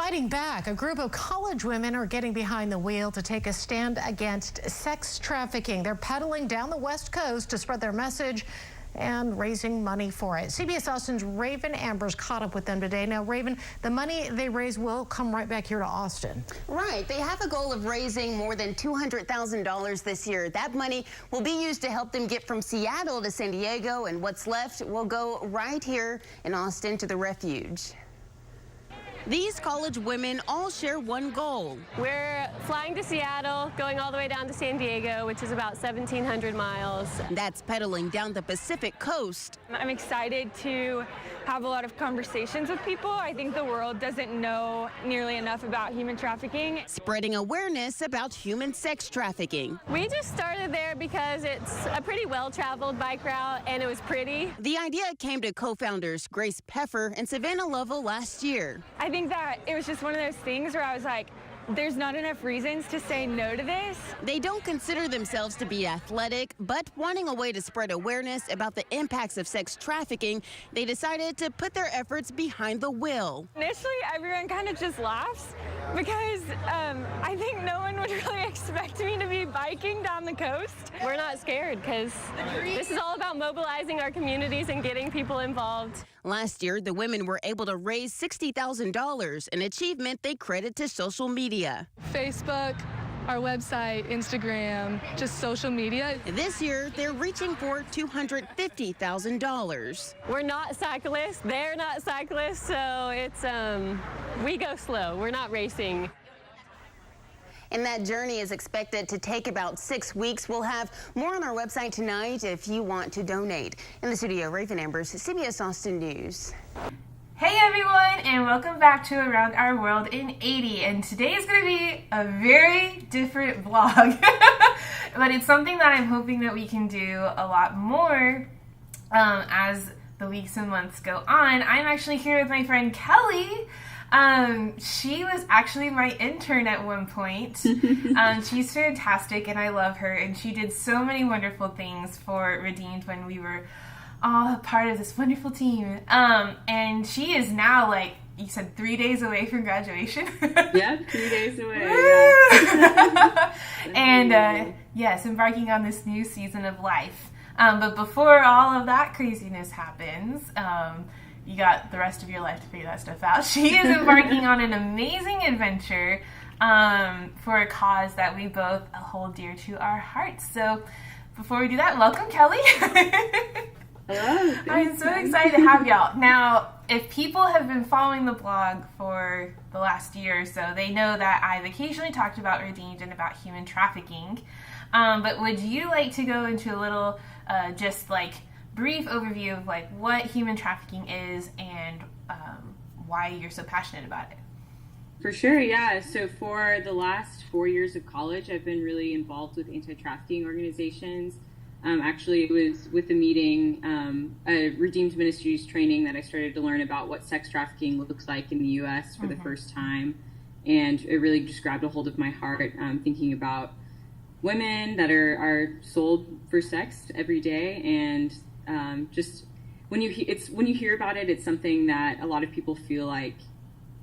fighting back. A group of college women are getting behind the wheel to take a stand against sex trafficking. They're pedaling down the West Coast to spread their message and raising money for it. CBS Austin's Raven Ambers caught up with them today. Now, Raven, the money they raise will come right back here to Austin. Right. They have a goal of raising more than $200,000 this year. That money will be used to help them get from Seattle to San Diego, and what's left will go right here in Austin to the refuge. These college women all share one goal. We're flying to Seattle, going all the way down to San Diego, which is about 1,700 miles. That's pedaling down the Pacific coast. I'm excited to have a lot of conversations with people. I think the world doesn't know nearly enough about human trafficking. Spreading awareness about human sex trafficking. We just started there because it's a pretty well-traveled bike route and it was pretty. The idea came to co-founders Grace Peffer and Savannah Lovell last year. I think that it was just one of those things where I was like, there's not enough reasons to say no to this. They don't consider themselves to be athletic, but wanting a way to spread awareness about the impacts of sex trafficking, they decided to put their efforts behind the wheel. Initially, everyone kind of just laughs because I think no one would really expect me to be biking down the coast. We're not scared because this is all about mobilizing our communities and getting people involved. Last year, the women were able to raise $60,000, an achievement they credit to social media. Facebook, our website, Instagram, just social media. This year, they're reaching for $250,000. We're not cyclists, they're not cyclists, so it's, we go slow, we're not racing. And that journey is expected to take about 6 weeks. We'll have more on our website tonight if you want to donate. In the studio, Raven Ambers, CBS Austin News. Hey everyone, and welcome back to Around Our World in 80. And today is going to be a very different vlog, but it's something that I'm hoping that we can do a lot more as the weeks and months go on. I'm actually here with my friend Kelly. She was actually my intern at one point. She's fantastic and I love her, and she did so many wonderful things for Redeemed when we were all a part of this wonderful team. And she is now, like you said, 3 days away from graduation. Yeah, 3 days away. Yeah. And yes, embarking on this new season of life. But before all of that craziness happens, you got the rest of your life to figure that stuff out. She is embarking on an amazing adventure for a cause that we both hold dear to our hearts. So before we do that, welcome, Kelly. Hello. I'm so excited to have y'all. Now, if people have been following the blog for the last year or so, they know that I've occasionally talked about Redeemed and about human trafficking. But would you like to go into a little just like brief overview of like what human trafficking is and why you're so passionate about it? For sure, yeah. So for the last 4 years of college, I've been really involved with anti-trafficking organizations. Actually, it was with a meeting, a Redeemed Ministries training, that I started to learn about what sex trafficking looks like in the U.S. for the first time. And it really just grabbed a hold of my heart, thinking about women that are sold for sex every day. And just when you hear about it, it's something that a lot of people feel like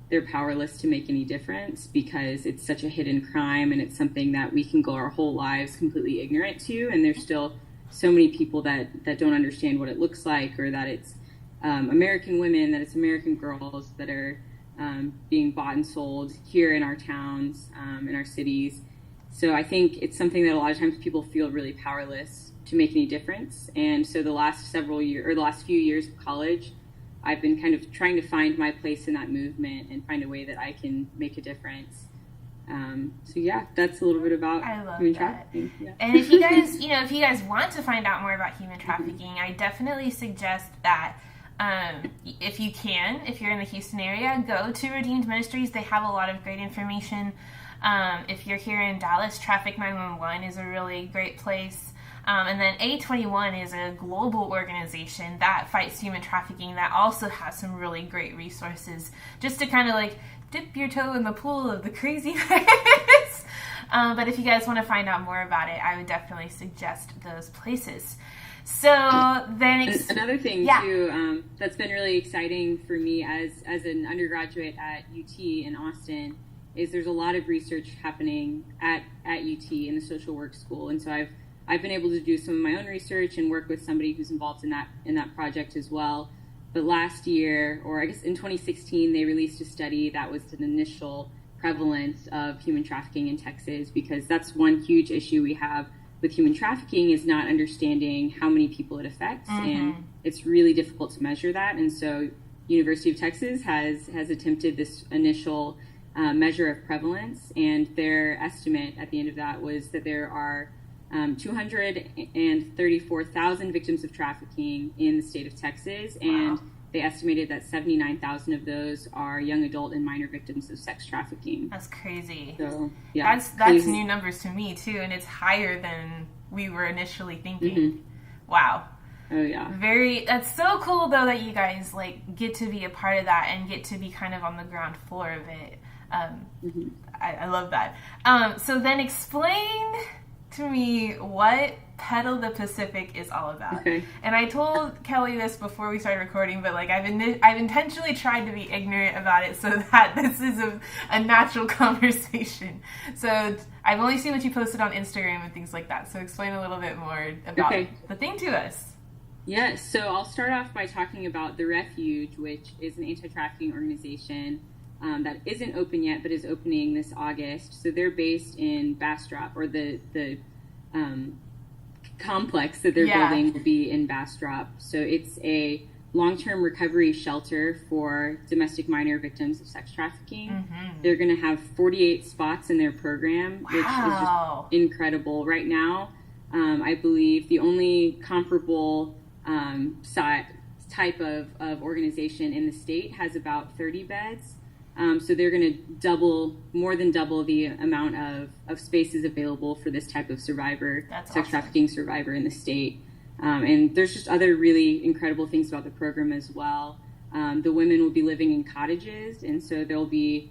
they're powerless to make any difference because it's such a hidden crime, and it's something that we can go our whole lives completely ignorant to. And there's still so many people that don't understand what it looks like, or that it's American women, that it's American girls that are being bought and sold here in our towns, in our cities. So I think it's something that a lot of times people feel really powerless to make any difference. And so the last few years of college, I've been kind of trying to find my place in that movement and find a way that I can make a difference. So yeah, that's a little bit about human trafficking. Yeah. And if you guys want to find out more about human trafficking, I definitely suggest that if you're in the Houston area, go to Redeemed Ministries. They have a lot of great information. If you're here in Dallas, Traffic 911 is a really great place. And then A21 is a global organization that fights human trafficking that also has some really great resources just to kind of like dip your toe in the pool of the craziness. But if you guys want to find out more about it, I would definitely suggest those places. So then another thing too that's been really exciting for me as an undergraduate at UT in Austin is there's a lot of research happening at UT in the social work school, and so I've been able to do some of my own research and work with somebody who's involved in that project as well. But last year, or I guess in 2016, they released a study that was an initial prevalence of human trafficking in Texas, because that's one huge issue we have with human trafficking is not understanding how many people it affects, and it's really difficult to measure that. And so University of Texas has attempted this initial measure of prevalence, and their estimate at the end of that was that there are 234,000 victims of trafficking in the state of Texas, and they estimated that 79,000 of those are young adult and minor victims of sex trafficking. That's crazy. So, yeah, that's new numbers to me too, and it's higher than we were initially thinking. Wow. Oh yeah. That's so cool though that you guys like get to be a part of that and get to be kind of on the ground floor of it. I love that. So then explain to me what Pedal the Pacific is all about. Okay. And I told Kelly this before we started recording, but like I've intentionally tried to be ignorant about it so that this is a natural conversation. So I've only seen what you posted on Instagram and things like that. So explain a little bit more about the thing to us. Yes, so I'll start off by talking about The Refuge, which is an anti-trafficking organization that isn't open yet, but is opening this August. So they're based in Bastrop, or the complex that they're building will be in Bastrop. So it's a long-term recovery shelter for domestic minor victims of sex trafficking. They're going to have 48 spots in their program, which is just incredible. Right now, I believe the only comparable type of organization in the state has about 30 beds. So they're going to more than double the amount of spaces available for this type of survivor, sex trafficking survivor in the state. And there's just other really incredible things about the program as well. The women will be living in cottages, and so there'll be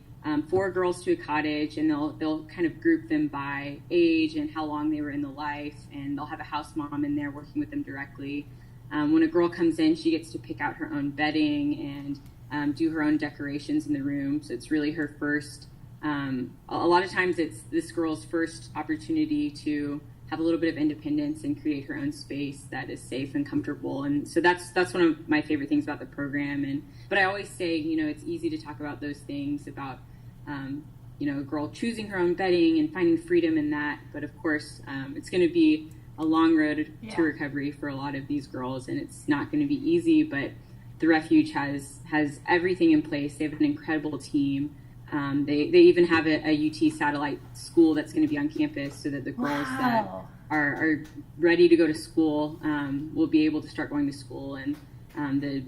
4 girls to a cottage, and they'll kind of group them by age and how long they were in the life, and they'll have a house mom in there working with them directly. When a girl comes in, she gets to pick out her own bedding and do her own decorations in the room. So it's really her first, a lot of times it's this girl's first opportunity to have a little bit of independence and create her own space that is safe and comfortable. And so that's one of my favorite things about the program. But I always say, it's easy to talk about those things about, a girl choosing her own bedding and finding freedom in that. But of course, it's going to be a long road to recovery for a lot of these girls, and it's not going to be easy, but the Refuge has everything in place. They have an incredible team. They even have a UT satellite school that's going to be on campus, so that the girls that are ready to go to school will be able to start going to school, and the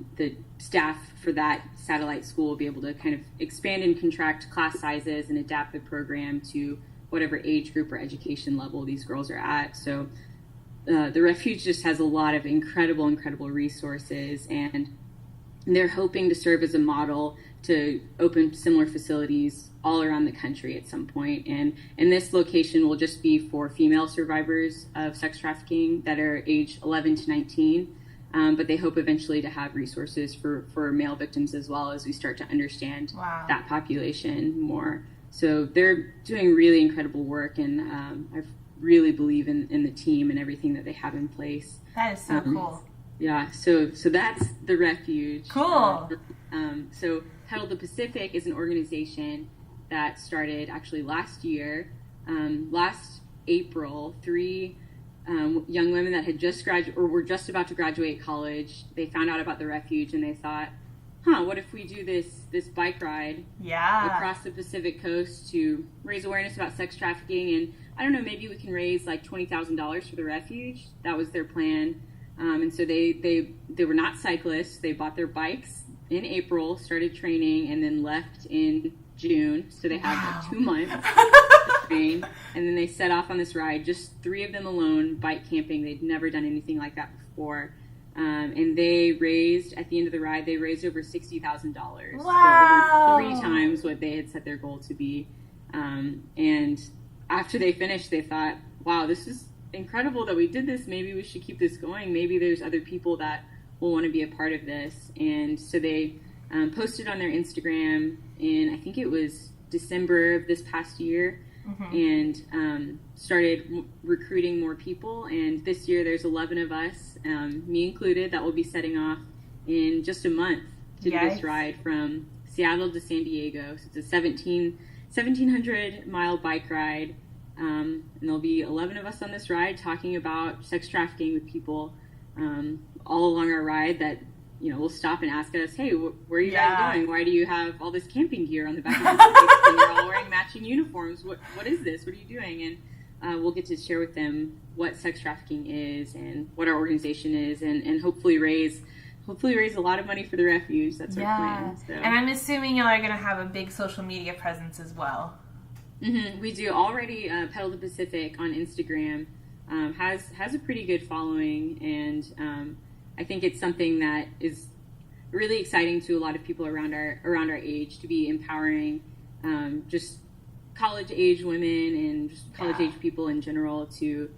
staff for that satellite school will be able to kind of expand and contract class sizes and adapt the program to whatever age group or education level these girls are at. So the Refuge just has a lot of incredible resources, and they're hoping to serve as a model to open similar facilities all around the country at some point. And this location will just be for female survivors of sex trafficking that are age 11 to 19. But they hope eventually to have resources for male victims as well, as we start to understand that population more. So they're doing really incredible work, and I really believe in the team and everything that they have in place. That is so cool. Yeah, so that's The Refuge. Cool. So Pedal the Pacific is an organization that started actually last year. Last April, 3 young women that had just graduated or were just about to graduate college, they found out about The Refuge, and they thought, what if we do this bike ride across the Pacific coast to raise awareness about sex trafficking, and I don't know, maybe we can raise like $20,000 for The Refuge. That was their plan. And so they were not cyclists. They bought their bikes in April, started training, and then left in June. So they had like 2 months to train, and then they set off on this ride, just 3 of them alone, bike camping. They'd never done anything like that before. And they raised, at the end of the ride, they raised over $60,000. Wow. So over 3 times what they had set their goal to be. And after they finished, they thought, wow, this is incredible that we did this. Maybe we should keep this going. Maybe there's other people that will want to be a part of this. And so they posted on their Instagram in, I think it was December of this past year, and started recruiting more people. And this year there's 11 of us, me included, that will be setting off in just a month to do this ride from Seattle to San Diego. So it's a 1,700 mile bike ride. And there'll be 11 of us on this ride talking about sex trafficking with people all along our ride that, you know, will stop and ask us, hey, where are you guys going? Why do you have all this camping gear on the back of your bikes? And you're all wearing matching uniforms. What is this? What are you doing? And we'll get to share with them what sex trafficking is and what our organization is, and hopefully raise a lot of money for the refuge. That's our plan. So. And I'm assuming y'all are going to have a big social media presence as well. We do already. Pedal the Pacific on Instagram has a pretty good following, and I think it's something that is really exciting to a lot of people around our age, to be empowering just college age women and just college age people in general to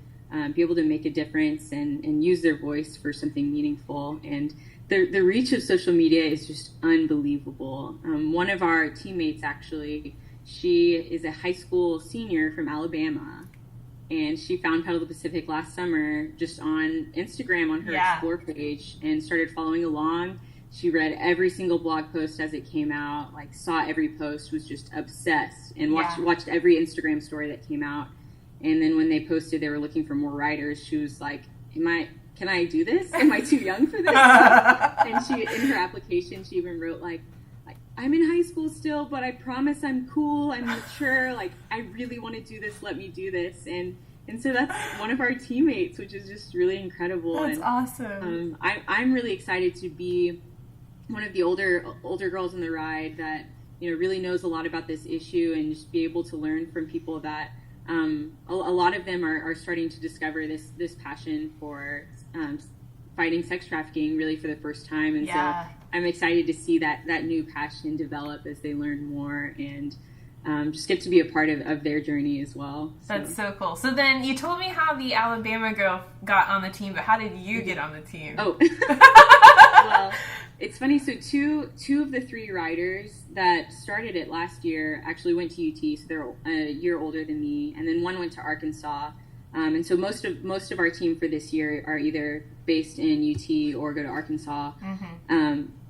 be able to make a difference and use their voice for something meaningful. And the reach of social media is just unbelievable. One of our teammates, actually, she is a high school senior from Alabama, and she found Pedal the Pacific last summer just on Instagram on her Explore page and started following along. She read every single blog post as it came out, like saw every post, was just obsessed, and watched every Instagram story that came out. And then when they posted they were looking for more writers, she was like, can I do this? Am I too young for this? And she, in her application, she even wrote like, I'm in high school still, but I promise I'm cool, I'm mature, like I really want to do this, let me do this. And so that's one of our teammates, which is just really incredible. That's awesome. I'm really excited to be one of the older girls on the ride that, you know, really knows a lot about this issue, and just be able to learn from people that a lot of them are starting to discover this passion for fighting sex trafficking really for the first time. And so I'm excited to see that new passion develop as they learn more, and just get to be a part of their journey as well. So. That's so cool. So then you told me how the Alabama girl got on the team, but how did you get on the team? Oh, well, it's funny. So two of the three riders that started it last year actually went to UT, so they're a year older than me, and then one went to Arkansas. And so most of our team for this year are either based in UT or go to Arkansas.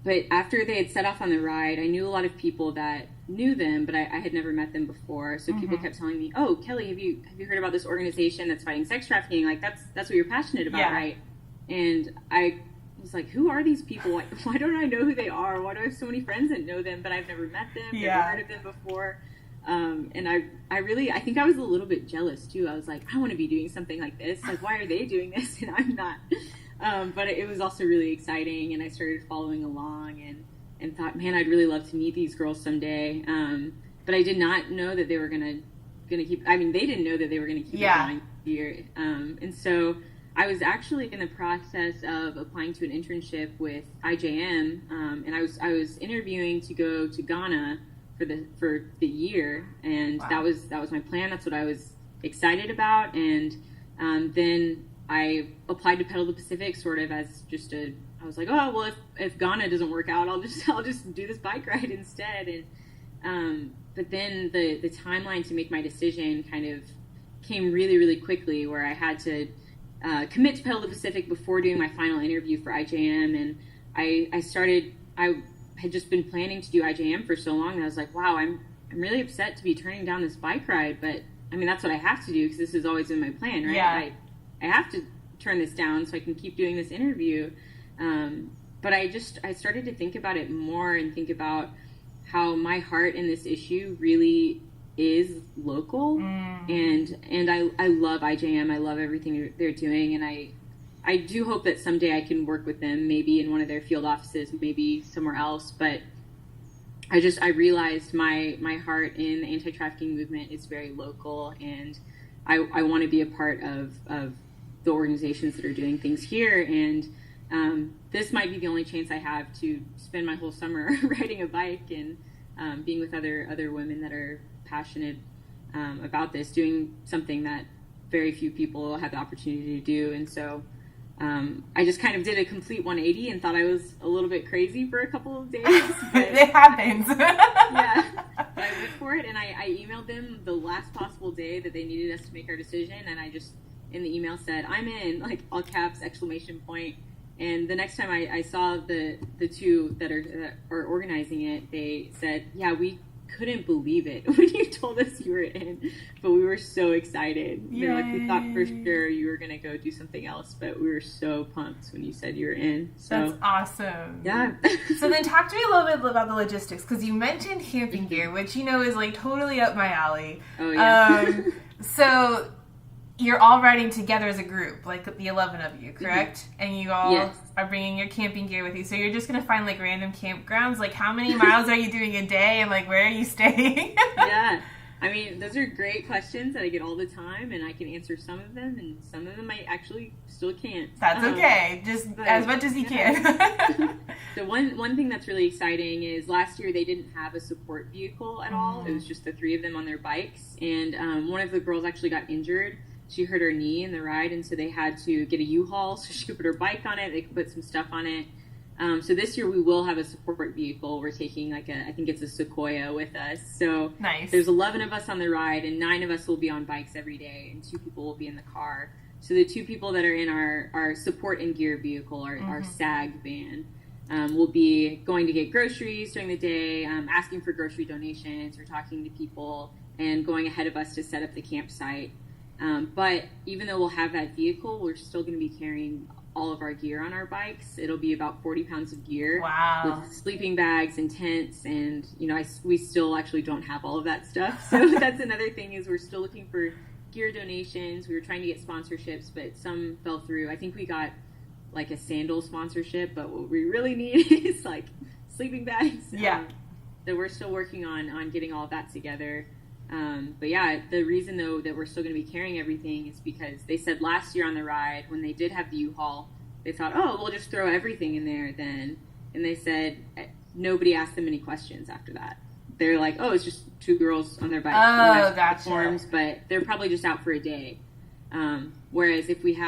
But after they had set off on the ride, I knew a lot of people that knew them, but I had never met them before. So people kept telling me, "Oh, Kelly, have you heard about this organization that's fighting sex trafficking? Like that's what you're passionate about, right?" And I was like, "Who are these people? Why don't I know who they are? Why do I have so many friends that know them, but I've never met them, never heard of them before?" And I think I was a little bit jealous too. I was like, I want to be doing something like this. Like, why are they doing this and I'm not? But it was also really exciting, and I started following along and thought, man, I'd really love to meet these girls someday. But I did not know that they were gonna keep. I mean, they didn't know that they were gonna keep it going here. And so I was actually in the process of applying to an internship with IJM, and I was interviewing to go to Ghana for the year, and that was my plan. That's what I was excited about. And then I applied to Pedal the Pacific sort of as just I was like, oh well, if Ghana doesn't work out, I'll just do this bike ride instead. And but then the timeline to make my decision kind of came really, really quickly, where I had to commit to Pedal the Pacific before doing my final interview for IJM. And I had just been planning to do IJM for so long, and I was like, wow, I'm really upset to be turning down this bike ride, but I mean, that's what I have to do because this has always been my plan, right? I have to turn this down so I can keep doing this interview. But I started to think about it more and think about how my heart in this issue really is local. And I love IJM. I love everything they're doing, and I do hope that someday I can work with them, maybe in one of their field offices, maybe somewhere else. But I realized my heart in the anti-trafficking movement is very local, and I want to be a part of the organizations that are doing things here. And this might be the only chance I have to spend my whole summer riding a bike and being with other women that are passionate about this, doing something that very few people have the opportunity to do. And so I just kind of did a complete 180 and thought I was a little bit crazy for a couple of days. It happens. Yeah, but I went for it, and I emailed them the last possible day that they needed us to make our decision, and I just in the email said, "I'm in," like all caps, exclamation point. And the next time I saw the two that are organizing it, they said, "Yeah, we couldn't believe it when you told us you were in, but we were so excited. They're like, we thought for sure you were gonna go do something else, but we were so pumped when you said you were in." So that's awesome. yeah. So then talk to me a little bit about the logistics, because you mentioned camping gear, which is like totally up my alley. Oh yeah. So you're all riding together as a group, like the 11 of you, correct? Mm-hmm. And you all are bringing your camping gear with you. So you're just going to find like random campgrounds? Like how many miles are you doing a day, and like where are you staying? Yeah. I mean, those are great questions that I get all the time, and I can answer some of them, and some of them I actually still can't. That's okay. Just as much as you can. So one thing that's really exciting is last year they didn't have a support vehicle at all. It was just the three of them on their bikes, and one of the girls actually got injured. She hurt her knee in the ride, and so they had to get a U-Haul so she could put her bike on it. They could put some stuff on it. So this year we will have a support vehicle. We're taking I think it's a Sequoia with us. So nice. There's 11 of us on the ride, and 9 of us will be on bikes every day, and 2 people will be in the car. So the 2 people that are in our support and gear vehicle, our SAG van, will be going to get groceries during the day, asking for grocery donations or talking to people, and going ahead of us to set up the campsite. But even though we'll have that vehicle, we're still going to be carrying all of our gear on our bikes. It'll be about 40 pounds of gear. Wow. With sleeping bags and tents, and we still actually don't have all of that stuff. So that's another thing, is we're still looking for gear donations. We were trying to get sponsorships, but some fell through. I think we got like a sandal sponsorship, but what we really need is like sleeping bags. Yeah. So we're still working on getting all of that together. But yeah, the reason though that we're still going to be carrying everything is because they said last year on the ride, when they did have the U-Haul, they thought, oh, we'll just throw everything in there then. And they said nobody asked them any questions after that. They're like, oh, it's just 2 girls on their bikes. Oh, gotcha. Forms, but they're probably just out for a day. Whereas if we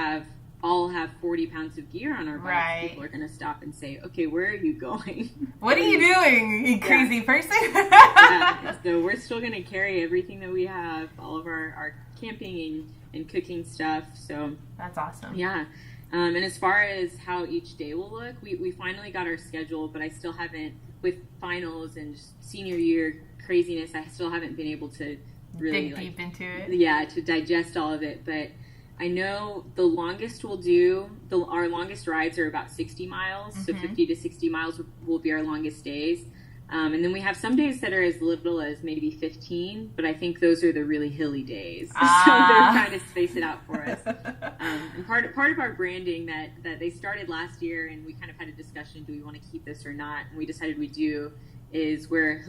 all have 40 pounds of gear on our bikes, right, people are going to stop and say, okay, where are you going? What are you doing, you crazy person? Yeah, so we're still going to carry everything that we have, all of our camping and cooking stuff. So that's awesome. Yeah. And as far as how each day will look, we finally got our schedule, but I still haven't, with finals and just senior year craziness, I still haven't been able to really dig deep into it. Yeah, to digest all of it. But I know the longest we'll do, our longest rides are about 60 miles. So 50 to 60 miles will be our longest days. And then we have some days that are as little as maybe 15, but I think those are the really hilly days. So they're trying to space it out for us. And part of our branding that they started last year, and we kind of had a discussion, do we want to keep this or not? And we decided we do, is we're,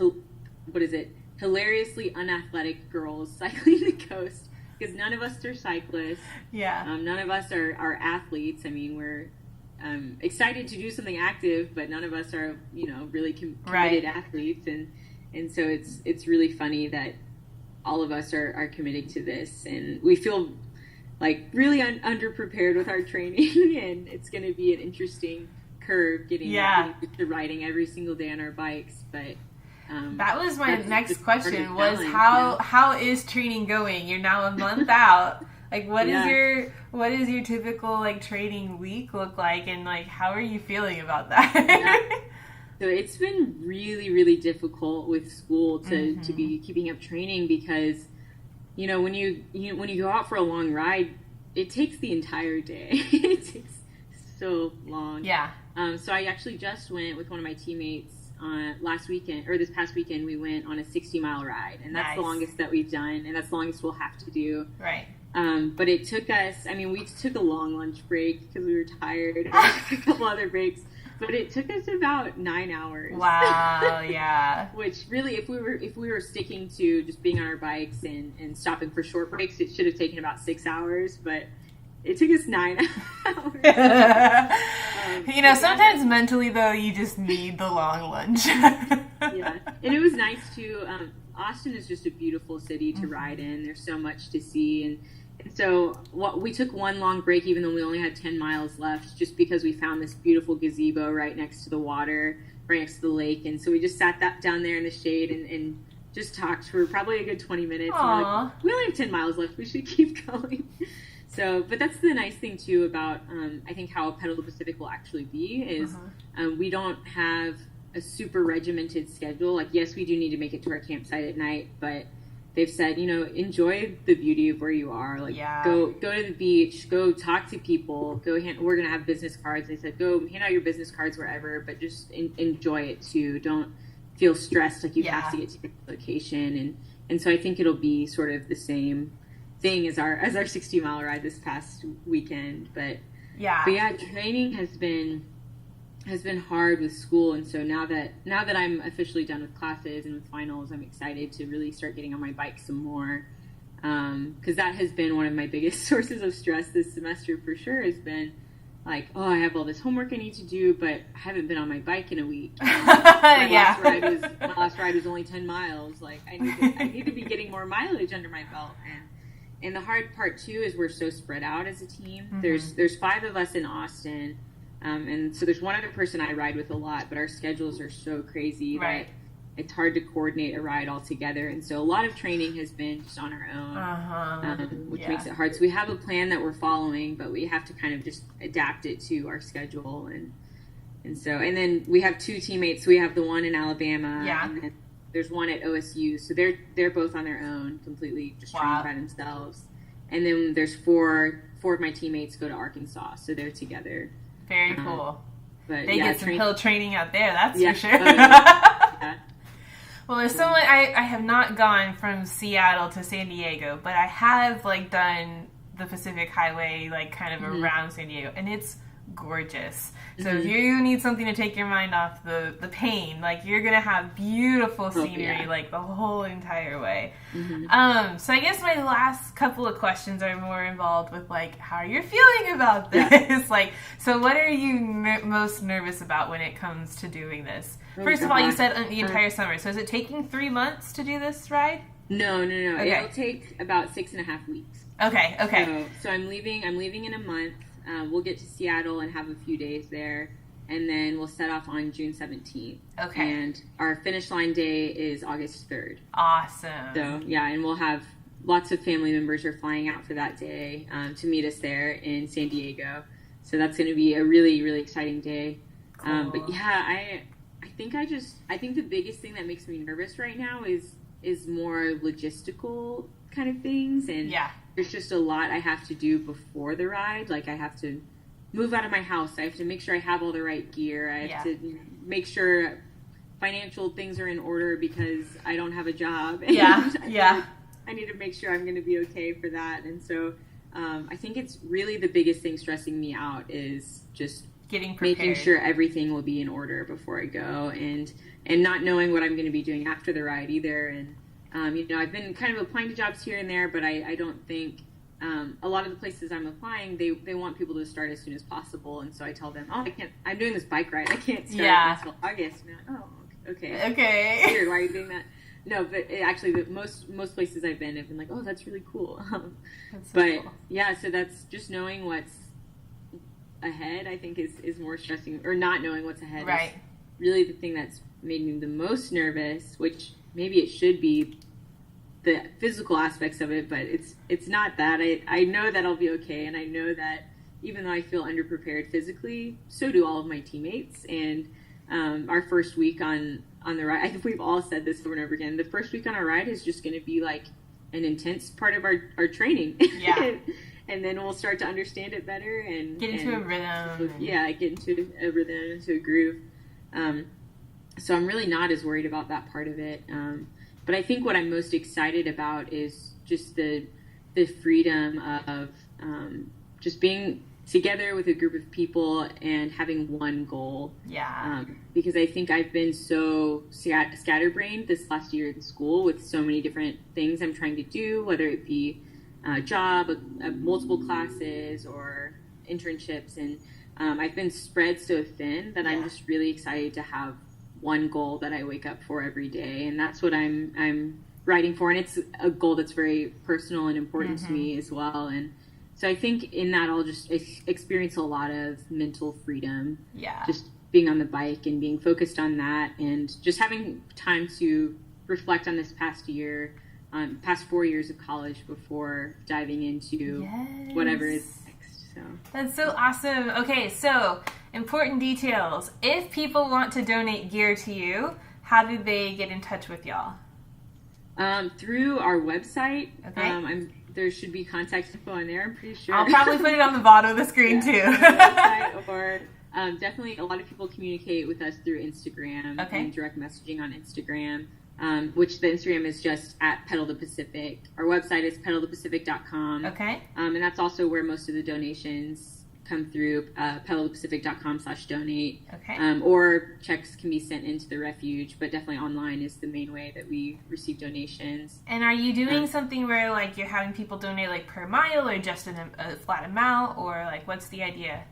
hilariously unathletic girls cycling the coast. Because none of us are cyclists. Yeah. None of us are athletes. I mean, we're excited to do something active, but none of us are, really committed athletes. And so it's really funny that all of us are committing to this, and we feel like really underprepared with our training, and it's going to be an interesting curve getting to riding every single day on our bikes, but. That was my next question, was how is training going? You're now a month out. Like, what is your typical like training week look like, and like how are you feeling about that? So it's been really, really difficult with school to be keeping up training, because when you go out for a long ride, it takes the entire day. It takes so long. Yeah. So I actually just went with one of my teammates this past weekend. We went on a 60-mile ride, and that's the longest that we've done, and that's the longest we'll have to do. Right. But it took us, we took a long lunch break because we were tired, and a couple other breaks, but it took us about 9 hours. Wow, yeah. Which really, if we were sticking to just being on our bikes and stopping for short breaks, it should have taken about 6 hours, but it took us 9 hours. Sometimes mentally, though, you just need the long lunch. Yeah. And it was nice, too. Austin is just a beautiful city to ride in. There's so much to see. And So we took one long break, even though we only had 10 miles left, just because we found this beautiful gazebo right next to the water, right next to the lake. And so we just sat down there in the shade and just talked for probably a good 20 minutes. And like, we only have 10 miles left. We should keep going. So, but that's the nice thing too about, I think how Pedal the Pacific will actually be is we don't have a super regimented schedule. Like, yes, we do need to make it to our campsite at night, but they've said, enjoy the beauty of where you are. Like, go to the beach, go talk to people, we're going to have business cards. They said, go hand out your business cards wherever, but just enjoy it too. Don't feel stressed like you have to get to your location. And so I think it'll be sort of the same thing as our 60-mile ride this past weekend. But yeah, training has been hard with school, and so now that I'm officially done with classes and with finals, I'm excited to really start getting on my bike some more, because that has been one of my biggest sources of stress this semester for sure, has been like, oh, I have all this homework I need to do, but I haven't been on my bike in a week. My last ride was only 10 miles. Like, I need to be getting more mileage under my belt. And the hard part too is we're so spread out as a team. There's 5 of us in Austin. And so there's one other person I ride with a lot, but our schedules are so crazy that it's hard to coordinate a ride all together. And so a lot of training has been just on our own, which makes it hard. So we have a plan that we're following, but we have to kind of just adapt it to our schedule. And then we have 2 teammates. So we have the one in Alabama, and then there's one at OSU. So they're both on their own, completely just training by themselves. And then there's 4 of my teammates go to Arkansas, so they're together. Very cool. But they get some hill training out there, that's for sure. Well, there's someone I have not gone from Seattle to San Diego, but I have done the Pacific Highway kind of around San Diego, and it's gorgeous. So if you need something to take your mind off the pain, you're gonna have beautiful scenery the whole entire way. So I guess my last couple of questions are more involved with how are you feeling about this? So what are you most nervous about when it comes to doing this? First of all, you said the entire summer. So is it taking 3 months to do this ride? No. Okay. It'll take about 6.5 weeks. Okay. So I'm leaving in a month. We'll get to Seattle and have a few days there, and then we'll set off on June 17th. Okay. And our finish line day is August 3rd. Awesome. So, yeah, and we'll have lots of family members are flying out for that day to meet us there in San Diego. So that's going to be a really, really exciting day. Cool. But, yeah, I think the biggest thing that makes me nervous right now is more logistical kind of things, and there's just a lot I have to do before the ride. I have to move out of my house. I have to make sure I have all the right gear. I have to make sure financial things are in order because I don't have a job. I need to make sure I'm going to be okay for that. And so I think it's really the biggest thing stressing me out is just getting prepared, making sure everything will be in order before I go, and not knowing what I'm going to be doing after the ride either. And I've been kind of applying to jobs here and there, but I don't think a lot of the places I'm applying, they want people to start as soon as possible. And so I tell them, I'm doing this bike ride. I can't start until August. And they're like, oh, okay. Weird. Why are you doing that? No, but most places I've been like, oh, that's really cool. Cool. Yeah, so that's just knowing what's ahead, I think is more stressing, or not knowing what's ahead. Right. Is really the thing that's made me the most nervous, which maybe it should be the physical aspects of it, but it's not that. I know that I'll be okay, and I know that even though I feel underprepared physically, so do all of my teammates. And our first week on the ride, I think we've all said this over and over again, the first week on our ride is just going to be an intense part of our training. Yeah. And then we'll start to understand it better and get into a rhythm. Get into a rhythm, into a groove. So I'm really not as worried about that part of it. But I think what I'm most excited about is just the freedom of just being together with a group of people and having one goal. Yeah. Because I think I've been so scatterbrained this last year in school with so many different things I'm trying to do, whether it be a job, multiple classes, or internships. And I've been spread so thin that I'm just really excited to have one goal that I wake up for every day. And that's what I'm riding for, and it's a goal that's very personal and important to me as well. And so I think in that I'll just experience a lot of mental freedom. Yeah. Just being on the bike and being focused on that, and just having time to reflect on this past year, past 4 years of college before diving into whatever is next. So that's so awesome. Okay, so important details. If people want to donate gear to you, how do they get in touch with y'all? Through our website. Okay. There should be contact info on there, I'm pretty sure. I'll probably put it on the bottom of the screen too. Website, or definitely a lot of people communicate with us through Instagram and direct messaging on Instagram, which the Instagram is just at Pedal the Pacific. Our website is pedalthepacific.com. Okay. And that's also where most of the donations come through, pedalthepacific.com/donate. Okay. Or checks can be sent into the refuge, but definitely online is the main way that we receive donations. And are you doing something where like you're having people donate like per mile, or just a flat amount, or like what's the idea?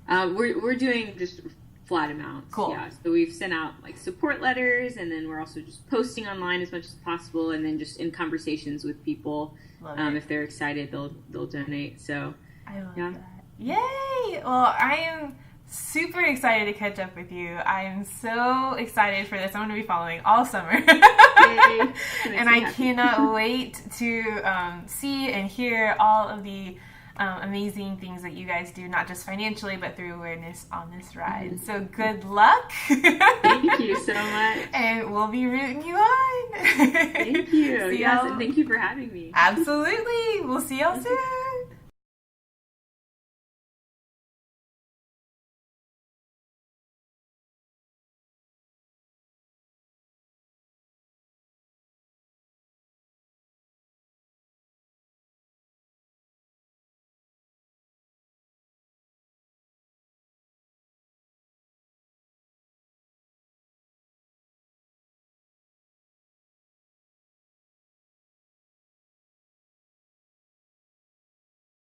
We're doing just flat amounts. Cool. Yeah. So we've sent out like support letters, and then we're also just posting online as much as possible, and then just in conversations with people. If they're excited, they'll donate. So I love that. Yay! Well, I am super excited to catch up with you. I am so excited for this. I'm going to be following all summer. And I cannot wait to see and hear all of the amazing things that you guys do, not just financially, but through awareness on this ride. So good luck. Thank you so much. And we'll be rooting you on. Thank you. Yes, and thank you for having me. Absolutely. We'll see y'all soon.